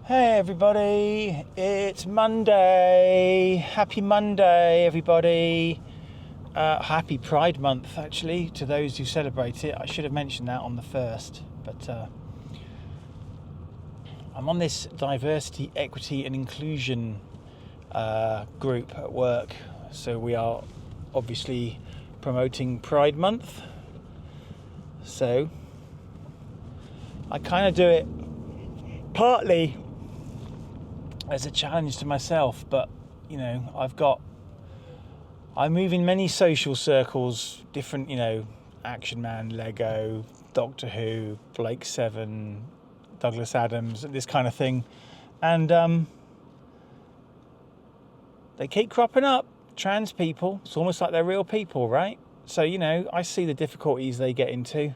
Hey everybody, it's Monday. Happy Monday, everybody. Happy Pride Month, actually, to those who celebrate it. I should have mentioned that on the 1st, but I'm on this diversity, equity and inclusion group at work. So we are obviously promoting Pride Month. So I kind of do it partly as a challenge to myself, but you know, I move in many social circles, different, Action Man, Lego, Doctor Who, Blake Seven, Douglas Adams, this kind of thing, and they keep cropping up. Trans people, it's almost like they're real people, right? So I see the difficulties they get into.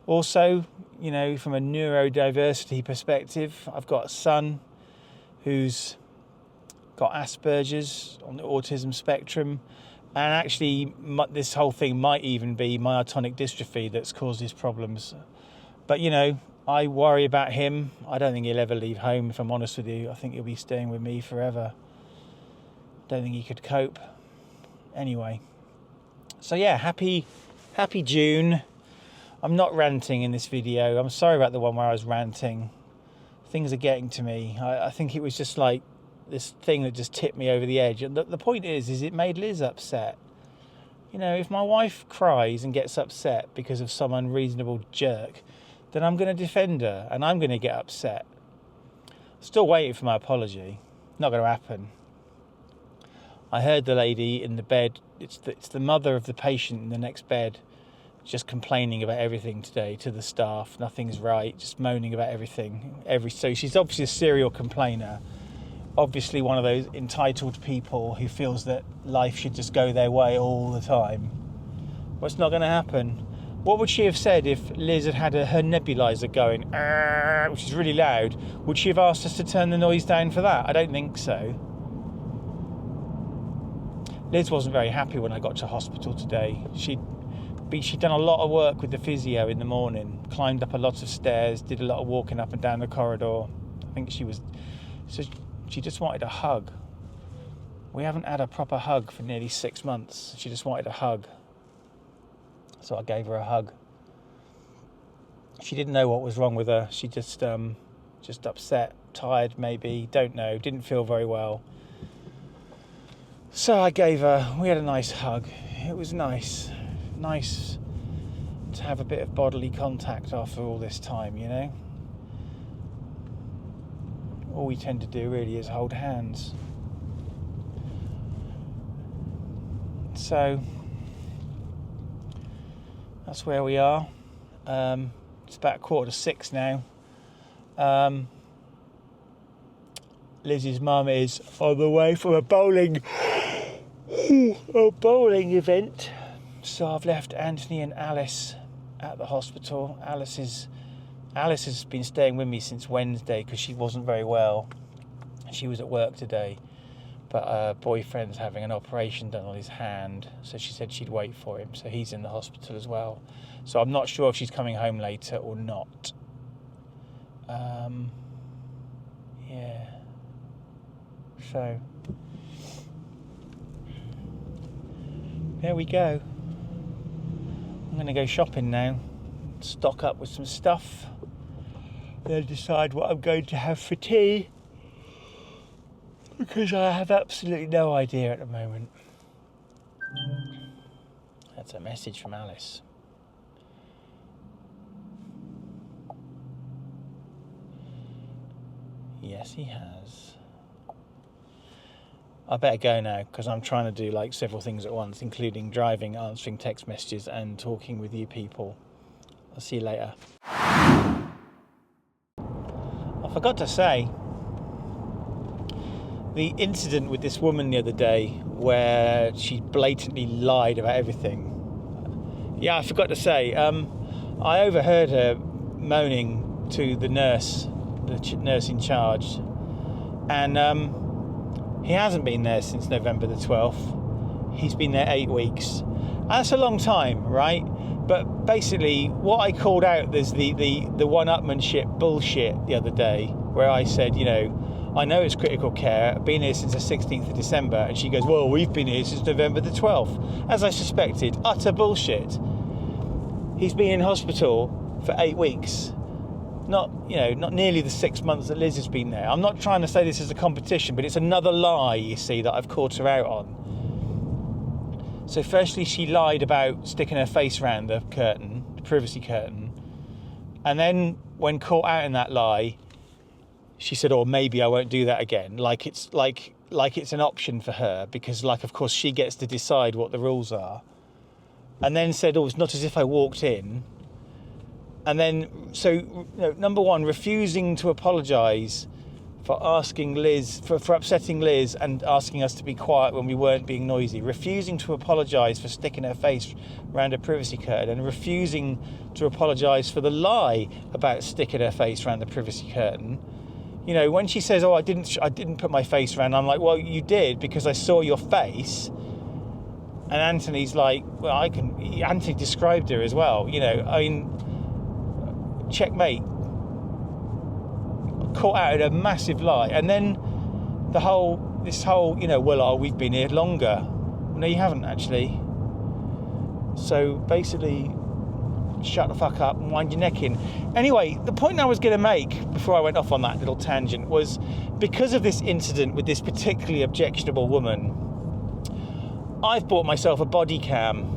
Also, from a neurodiversity perspective, I've got a son who's got Asperger's on the autism spectrum, and actually this whole thing might even be myotonic dystrophy that's caused his problems. But I worry about him. I don't think he'll ever leave home, if I'm honest with you. I think he'll be staying with me forever. Don't think he could cope. Anyway, so yeah, happy June. I'm not ranting in this video. I'm sorry about the one where I was ranting. Things are getting to me. I think it was just like this thing that just tipped me over the edge. And the point is it made Liz upset. If my wife cries and gets upset because of some unreasonable jerk, then I'm going to defend her and I'm going to get upset. Still waiting for my apology. Not going to happen. I heard the lady in the bed. It's the mother of the patient in the next bed, just complaining about everything today to the staff. Nothing's right, just moaning about everything. So she's obviously a serial complainer. Obviously one of those entitled people who feels that life should just go their way all the time. Well, it's not going to happen. What would she have said if Liz had her nebulizer going, which is really loud? Would she have asked us to turn the noise down for that? I don't think so. Liz wasn't very happy when I got to hospital today. She'd done a lot of work with the physio in the morning, climbed up a lot of stairs, did a lot of walking up and down the corridor. I think she just wanted a hug. We haven't had a proper hug for nearly 6 months. She just wanted a hug. So I gave her a hug. She didn't know what was wrong with her. She just upset, tired maybe, don't know, didn't feel very well. So we had a nice hug. It was nice to have a bit of bodily contact after all this time, All we tend to do really is hold hands. So that's where we are. It's about 5:45 now. Liz's mum is on the way from a bowling event. So I've left Anthony and Alice at the hospital. Alice has been staying with me since Wednesday because she wasn't very well. She was at work today, but her boyfriend's having an operation done on his hand, so she said she'd wait for him. So he's in the hospital as well. So I'm not sure if she's coming home later or not. Yeah. So there we go. I'm going to go shopping now, stock up with some stuff, then decide what I'm going to have for tea, because I have absolutely no idea at the moment. That's a message from Alice. Yes, he has. I better go now because I'm trying to do like several things at once, including driving, answering text messages and talking with you people. I'll see you later. I forgot to say, the incident with this woman the other day where she blatantly lied about everything. Yeah, I forgot to say, I overheard her moaning to the nurse, nurse in charge, and he hasn't been there since November the 12th. He's been there 8 weeks. That's a long time, right? But basically, what I called out, there's the one-upmanship bullshit the other day, where I said, you know, I know it's critical care, I've been here since the 16th of December, and she goes, well, we've been here since November the 12th. As I suspected, utter bullshit. He's been in hospital for 8 weeks. Not nearly the 6 months that Liz has been there. I'm not trying to say this is a competition, but it's another lie, you see, that I've caught her out on. So firstly, she lied about sticking her face around the curtain, the privacy curtain. And then when caught out in that lie, she said, oh, maybe I won't do that again. Like it's an option for her because, of course, she gets to decide what the rules are. And then said, oh, it's not as if I walked in. And then, number one, refusing to apologise for asking Liz, for upsetting Liz and asking us to be quiet when we weren't being noisy. Refusing to apologise for sticking her face around a privacy curtain, and refusing to apologise for the lie about sticking her face around the privacy curtain. You know, when she says, oh, I didn't put my face around, I'm like, well, you did because I saw your face. And Anthony's like, well, Anthony described her as well. You know, I mean, checkmate. Caught out in a massive lie. And then this whole, you know, well, we've been here longer. No, you haven't actually. So basically, shut the fuck up and wind your neck in. Anyway, the point I was going to make before I went off on that little tangent was, because of this incident with this particularly objectionable woman, I've bought myself a body cam.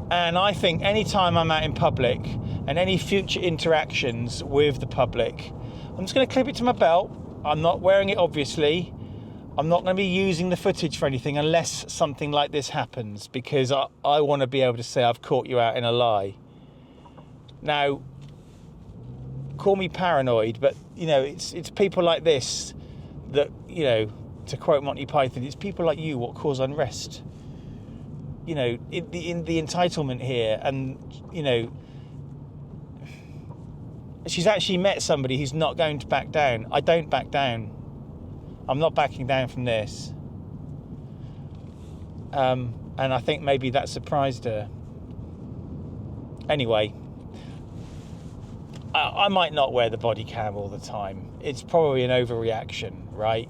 And I think any time I'm out in public and any future interactions with the public, I'm just going to clip it to my belt. I'm not wearing it, obviously. I'm not going to be using the footage for anything unless something like this happens, because I want to be able to say I've caught you out in a lie. Now, call me paranoid, but, you know, it's people like this that, you know, to quote Monty Python, it's people like you what cause unrest. You know, in the entitlement here, and, you know, she's actually met somebody who's not going to back down. I don't back down. I'm not backing down from this. And I think maybe that surprised her. Anyway, I might not wear the body cam all the time. It's probably an overreaction, right?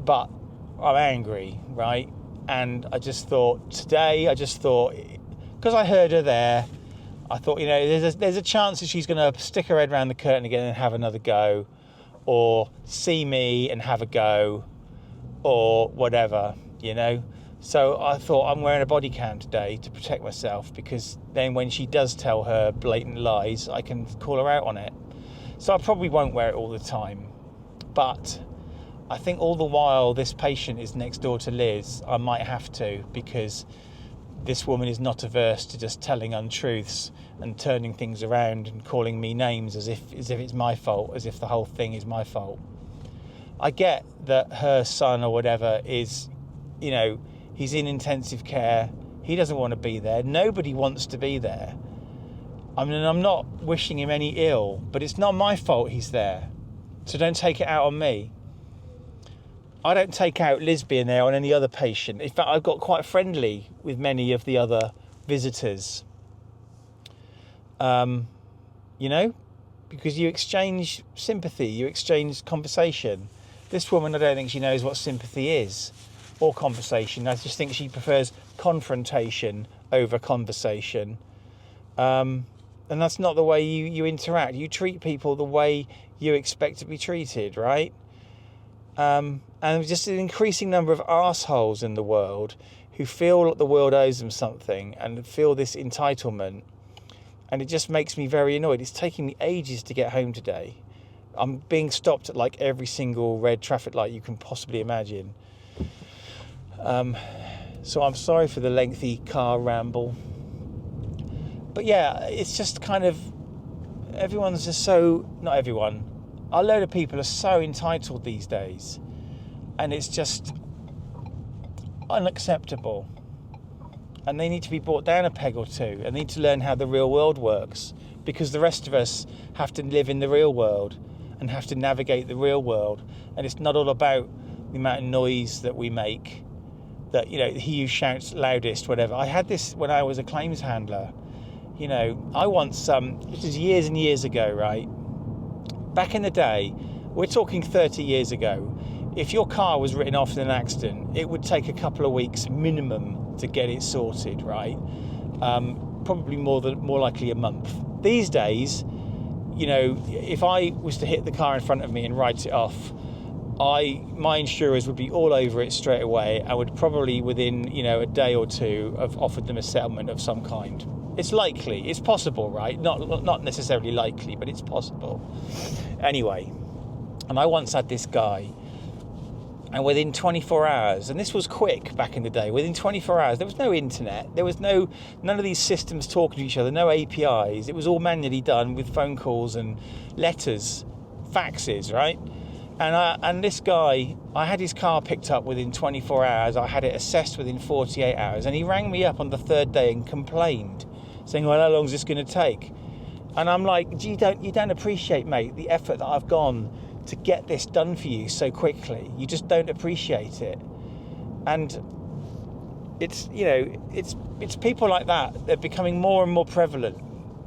But I'm angry, right? And I just thought, because I heard her there, I thought, you know, there's a chance that she's going to stick her head around the curtain again and have another go, or see me and have a go, or whatever, you know. So I thought, I'm wearing a body cam today to protect myself, because then when she does tell her blatant lies, I can call her out on it. So I probably won't wear it all the time. But I think all the while this patient is next door to Liz, I might have to, because this woman is not averse to just telling untruths and turning things around and calling me names as if it's my fault, as if the whole thing is my fault. I get that her son or whatever is, you know, he's in intensive care. He doesn't want to be there. Nobody wants to be there. I mean, I'm not wishing him any ill, but it's not my fault he's there. So don't take it out on me. I don't take out Liz being there on any other patient. In fact, I've got quite friendly with many of the other visitors. You know, because you exchange sympathy, you exchange conversation. This woman, I don't think she knows what sympathy is, or conversation. I just think she prefers confrontation over conversation. And that's not the way you interact. You treat people the way you expect to be treated, right? And there's just an increasing number of arseholes in the world who feel that the world owes them something and feel this entitlement. And it just makes me very annoyed. It's taking me ages to get home today. I'm being stopped at like every single red traffic light you can possibly imagine. So I'm sorry for the lengthy car ramble. But yeah, it's just kind of, everyone's just so, not everyone, a load of people are so entitled these days. And it's just unacceptable. And they need to be brought down a peg or two and need to learn how the real world works, because the rest of us have to live in the real world and have to navigate the real world. And it's not all about the amount of noise that we make, that, you know, he who shouts loudest, whatever. I had this when I was a claims handler. You know, I once, this is years and years ago, right? Back in the day, we're talking 30 years ago, if your car was written off in an accident, it would take a couple of weeks minimum to get it sorted, right? Probably more likely a month. These days, you know, if I was to hit the car in front of me and write it off, my insurers would be all over it straight away. I would probably within, you know, a day or two have offered them a settlement of some kind. It's likely, it's possible, right? Not necessarily likely, but it's possible. Anyway, and I once had this guy, and within 24 hours, and this was quick back in the day, within 24 hours, there was no internet, there was none of these systems talking to each other, no APIs. It was all manually done with phone calls and letters, faxes, right? And this guy, I had his car picked up within 24 hours. I had it assessed within 48 hours. And he rang me up on the third day and complained, saying, well, how long is this going to take? And I'm like, you don't appreciate, mate, the effort that I've gone to get this done for you so quickly. You just don't appreciate it. And it's, you know, it's people like that. They're becoming more and more prevalent.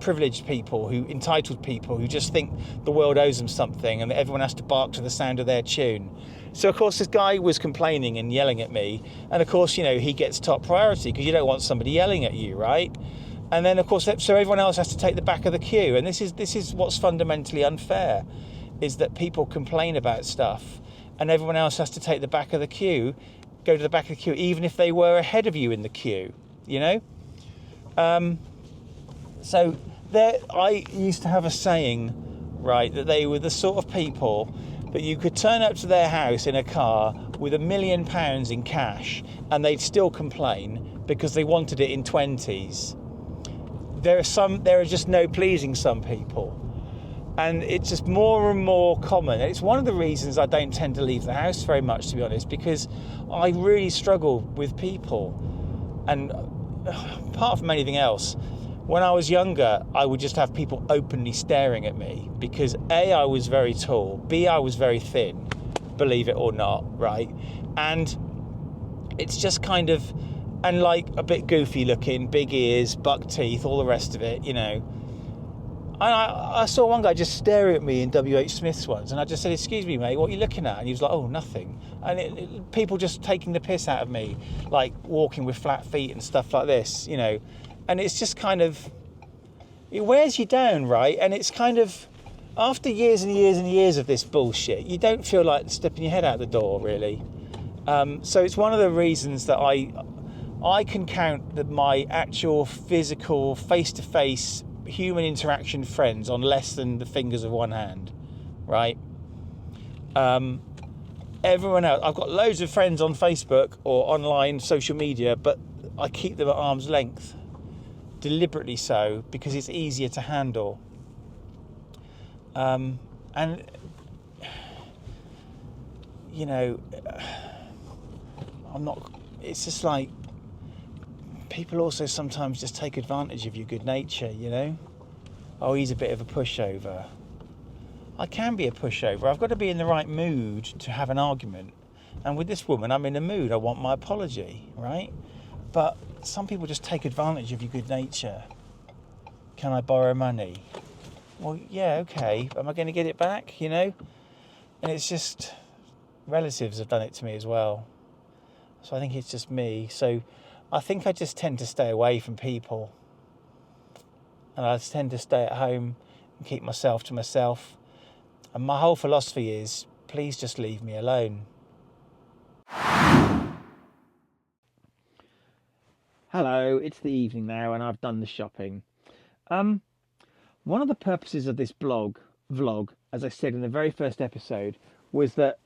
Privileged people, entitled people who just think the world owes them something and that everyone has to bark to the sound of their tune. So of course this guy was complaining and yelling at me, and of course, you know, he gets top priority because you don't want somebody yelling at you, right? And then of course, so everyone else has to take the back of the queue. And this is what's fundamentally unfair, is that people complain about stuff and everyone else has to take the back of the queue, go to the back of the queue, even if they were ahead of you in the queue, you know? So there, I used to have a saying, right, that they were the sort of people that you could turn up to their house in a car with £1 million in cash and they'd still complain because they wanted it in 20s. There are just no pleasing some people. And it's just more and more common. And it's one of the reasons I don't tend to leave the house very much, to be honest, because I really struggle with people. And apart from anything else, when I was younger, I would just have people openly staring at me because A, I was very tall, B, I was very thin, believe it or not, right? And it's just kind of, and like a bit goofy looking, big ears, buck teeth, all the rest of it, you know. And I saw one guy just staring at me in WH Smith's once, and I just said, excuse me, mate, what are you looking at? And he was like, oh, nothing. And people just taking the piss out of me, like walking with flat feet and stuff like this, you know. And it's just kind of, it wears you down, right? And it's kind of, after years and years and years of this bullshit, you don't feel like stepping your head out the door, really. So it's one of the reasons that I can count that my actual physical, face-to-face human interaction friends on less than the fingers of one hand, right? Everyone else, I've got loads of friends on Facebook or online social media, but I keep them at arm's length. Deliberately so, because it's easier to handle. And you know, it's just like, people also sometimes just take advantage of your good nature, you know? Oh, he's a bit of a pushover. I can be a pushover. I've got to be in the right mood to have an argument. And with this woman, I'm in a mood. I want my apology, right? But some people just take advantage of your good nature. Can I borrow money? Well, yeah, okay. Am I going to get it back, you know? And it's just, relatives have done it to me as well. So I think it's just me. So I think I just tend to stay away from people. And I tend to stay at home and keep myself to myself. And my whole philosophy is, please just leave me alone. Hello, it's the evening now and I've done the shopping. One of the purposes of this vlog, as I said in the very first episode, was that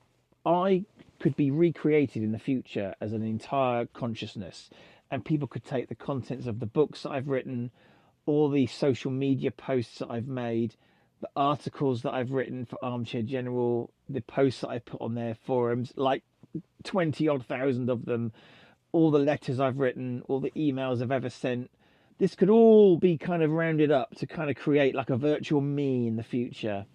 I could be recreated in the future as an entire consciousness, and people could take the contents of the books that I've written, all the social media posts that I've made, the articles that I've written for Armchair General, the posts that I put on their forums, like 20 odd thousand of them, all the letters I've written, all the emails I've ever sent. This could all be kind of rounded up to kind of create like a virtual me in the future.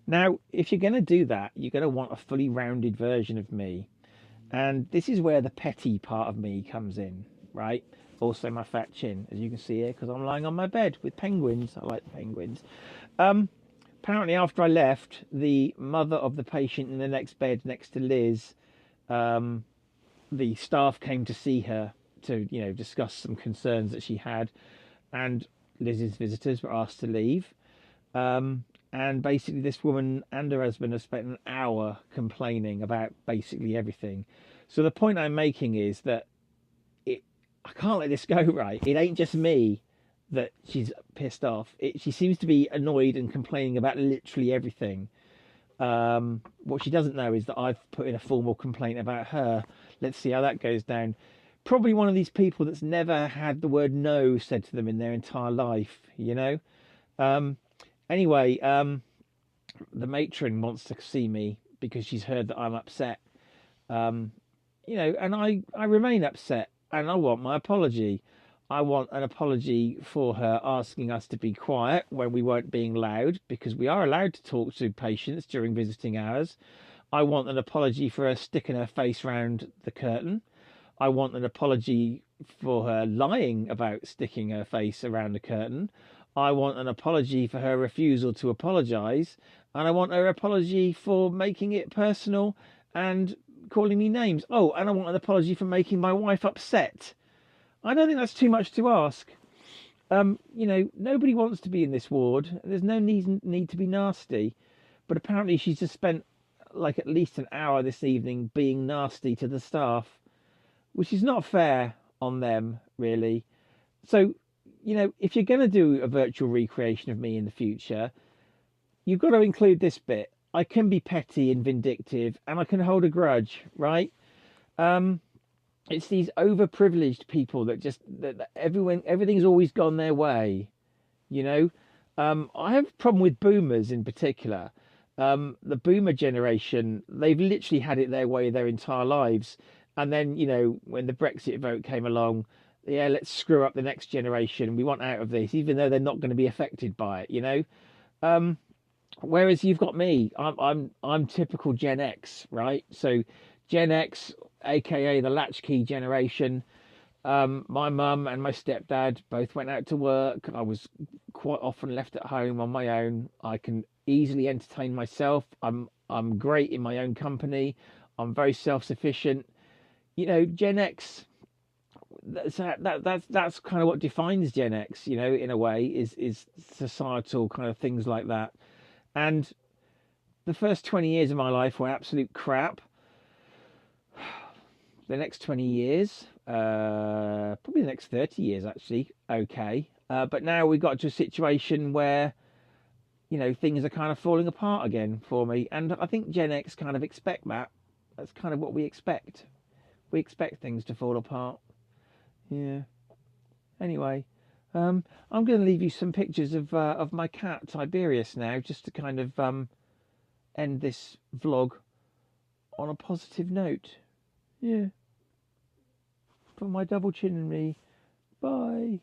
Now, if you're going to do that, you're going to want a fully rounded version of me. And this is where the petty part of me comes in, right? Also my fat chin, as you can see here, because I'm lying on my bed with penguins. I like penguins. Apparently, after I left, the mother of the patient in the next bed next to Liz, the staff came to see her to, discuss some concerns that she had. And Liz's visitors were asked to leave. And basically this woman and her husband have spent an hour complaining about basically everything. So the point I'm making is that I can't let this go, right? It ain't just me that she's pissed off. She seems to be annoyed and complaining about literally everything. What she doesn't know is that I've put in a formal complaint about her. Let's see how that goes down. Probably one of these people that's never had the word no said to them in their entire life, Anyway, the matron wants to see me because she's heard that I'm upset. And I remain upset, and I want my apology. I want an apology for her asking us to be quiet when we weren't being loud, because we are allowed to talk to patients during visiting hours. I want an apology for her sticking her face round the curtain. I want an apology for her lying about sticking her face around the curtain. I want an apology for her refusal to apologise, and I want her apology for making it personal and calling me names. Oh, and I want an apology for making my wife upset. I don't think that's too much to ask. Nobody wants to be in this ward. There's no need to be nasty, but apparently she's just spent like at least an hour this evening being nasty to the staff, which is not fair on them, really. So, if you're going to do a virtual recreation of me in the future, you've got to include this bit. I can be petty and vindictive, and I can hold a grudge, right? It's these overprivileged people that everything's always gone their way, I have a problem with boomers in particular. The boomer generation, they've literally had it their way their entire lives. And then, when the Brexit vote came along, let's screw up the next generation. We want out of this, even though they're not going to be affected by it, Whereas you've got me, I'm typical Gen X, right? So Gen X, aka the latchkey generation. My mum and my stepdad both went out to work. I was quite often left at home on my own. I can easily entertain myself. I'm great in my own company. I'm very self-sufficient. Gen X. That's kind of what defines Gen X. In a way, is societal kind of things like that. And the first 20 years of my life were absolute crap. The next 20 years, probably the next 30 years actually, okay. But now we've got to a situation where, things are kind of falling apart again for me. And I think Gen X kind of expect that. That's kind of what we expect. We expect things to fall apart. Yeah. Anyway, I'm going to leave you some pictures of my cat Tiberius now, just to kind of end this vlog on a positive note. Yeah. For my double chin and me. Bye.